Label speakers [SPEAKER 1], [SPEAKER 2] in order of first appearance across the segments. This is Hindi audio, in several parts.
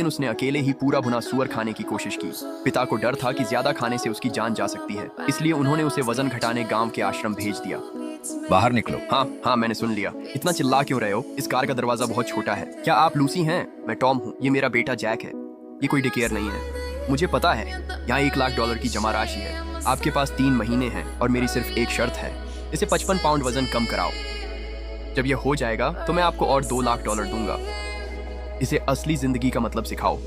[SPEAKER 1] दिन उसने अकेले ही पूरा भुना सूअर खाने की कोशिश की। पिता को डर था कि ज्यादा खाने से उसकी जान जा सकती है, इसलिए उन्होंने उसे वजन घटाने गांव के आश्रम भेज दिया।
[SPEAKER 2] बाहर निकलो।
[SPEAKER 1] हाँ हाँ, मैंने सुन लिया। इतना चिल्ला क्यों रहे हो? इस कार का दरवाजा बहुत छोटा है। क्या आप लूसी हैं? मैं टॉम हूँ। ये मेरा बेटा जैक है। ये कोई डिकेयर नहीं है। मुझे पता है यहाँ $1 लाख की जमा राशि है। आपके पास 3 महीने हैं और मेरी सिर्फ एक शर्त है, इसे 55 पाउंड वजन कम कराओ। जब यह हो जाएगा तो मैं आपको और $2 लाख दूंगा। इसे असली जिंदगी का मतलब सिखाओ।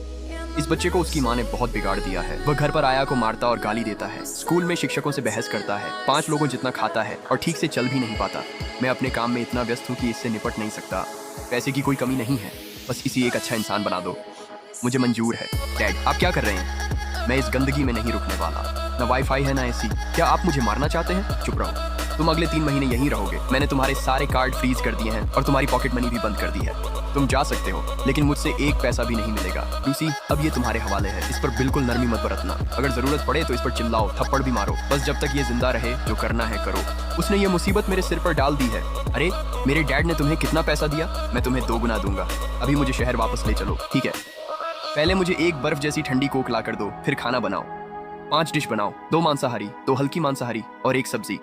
[SPEAKER 1] इस बच्चे को उसकी माँ ने बहुत बिगाड़ दिया है। वह घर पर आया को मारता और गाली देता है, स्कूल में शिक्षकों से बहस करता है, 5 लोगों जितना खाता है और ठीक से चल भी नहीं पाता। मैं अपने काम में इतना व्यस्त हूँ कि इससे निपट नहीं सकता। पैसे की कोई कमी नहीं है, बस इसी एक अच्छा इंसान बना दो। मुझे मंजूर है। डैड, आप क्या कर रहे हैं? मैं इस गंदगी में नहीं रुकने वाला। ना वाईफाई है ना एसी। क्या आप मुझे मारना चाहते हैं? चुप रहो। तुम अगले 3 महीने यहीं रहोगे। मैंने तुम्हारे सारे कार्ड फ्रीज कर दिए हैं और तुम्हारी पॉकेट मनी भी बंद कर दी है। तुम जा सकते हो, लेकिन मुझसे एक पैसा भी नहीं मिलेगा। लूसी, अब ये तुम्हारे हवाले है। इस पर बिल्कुल नरमी मत बरतना। अगर जरूरत पड़े तो इस पर चिल्लाओ, थप्पड़ भी मारो। बस जब तक ये जिंदा रहे, जो करना है करो। उसने ये मुसीबत मेरे सिर पर डाल दी है। अरे, मेरे डैड ने तुम्हें कितना पैसा दिया? मैं तुम्हें 2 गुना दूंगा। अभी मुझे शहर वापस ले चलो, ठीक है? पहले मुझे एक बर्फ जैसी ठंडी कोक ला कर दो, फिर खाना बनाओ। 5 डिश बनाओ, 2 मांसाहारी, 2 हल्की मांसाहारी और 1 सब्जी।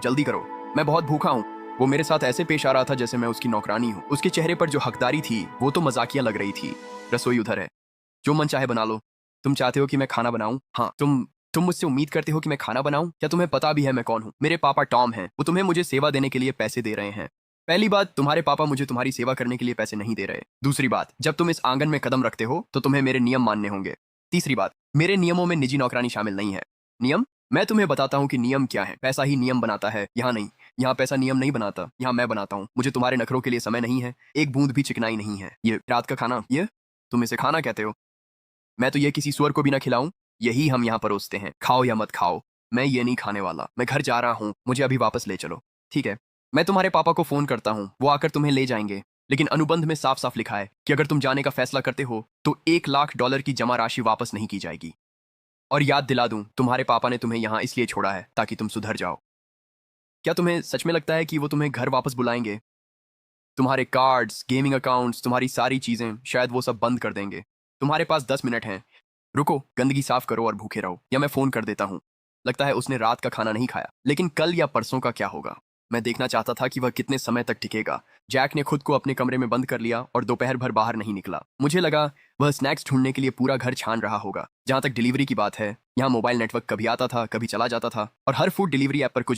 [SPEAKER 1] जल्दी करो, मैं बहुत भूखा हूँ। वो मेरे साथ ऐसे पेश आ रहा था जैसे मैं उसकी नौकरानी हूँ। उसके चेहरे पर जो हकदारी थी वो तो मजाकिया लग रही थी। रसोई उधर है, जो मन चाहे बना लो। तुम चाहते हो कि मैं खाना बनाऊं? हाँ, तुम मुझसे उम्मीद करते हो कि मैं खाना बनाऊं? क्या तुम्हें पता भी है मैं कौन हूँ? मेरे पापा टॉम हैं। वो तुम्हें मुझे सेवा देने के लिए पैसे दे रहे हैं। पहली बात, तुम्हारे पापा मुझे तुम्हारी सेवा करने के लिए पैसे नहीं दे रहे। दूसरी बात, जब तुम इस आंगन में कदम रखते हो तो तुम्हें मेरे नियम मानने होंगे। तीसरी बात, मेरे नियमों में निजी नौकरानी शामिल नहीं है। नियम? मैं तुम्हें बताता हूँ कि नियम क्या है। पैसा ही नियम बनाता है, यहाँ नहीं। यहाँ पैसा नियम नहीं बनाता, यहाँ मैं बनाता हूँ। मुझे तुम्हारे नखरों के लिए समय नहीं है, एक बूंद भी चिकनाई नहीं है। ये रात का खाना, ये तुम इसे खाना कहते हो? मैं तो ये किसी सुअर को भी ना खिलाऊं। यही हम यहाँ परोसते हैं, खाओ या मत खाओ। मैं ये नहीं खाने वाला। मैं घर जा रहा हूँ, मुझे अभी वापस ले चलो। ठीक है, मैं तुम्हारे पापा को फोन करता हूँ, वो आकर तुम्हें ले जाएंगे। लेकिन अनुबंध में साफ साफ लिखा है कि अगर तुम जाने का फैसला करते हो तो $1 लाख की जमा राशि वापस नहीं की जाएगी। और याद दिला दूं, तुम्हारे पापा ने तुम्हें यहाँ इसलिए छोड़ा है ताकि तुम सुधर जाओ। क्या तुम्हें सच में लगता है कि वो तुम्हें घर वापस बुलाएंगे? तुम्हारे कार्ड्स, गेमिंग अकाउंट्स, तुम्हारी सारी चीजें, शायद वो सब बंद कर देंगे। तुम्हारे पास 10 मिनट हैं। रुको, गंदगी साफ करो और भूखे रहो, या मैं फोन कर देता हूँ। लगता है उसने रात का खाना नहीं खाया। लेकिन कल या परसों का क्या होगा? मैं देखना चाहता था कि वह कितने समय तक टिकेगा। जैक ने खुद को अपने कमरे में बंद कर लिया और दोपहर भर बाहर नहीं निकला। मुझे लगा वह स्नैक्स ढूंढने के लिए पूरा घर छान रहा होगा। जहां तक डिलीवरी की बात है, यहाँ मोबाइल नेटवर्क कभी आता था, कभी चला जाता था, और हर फूड डिलीवरी ऐप पर कुछ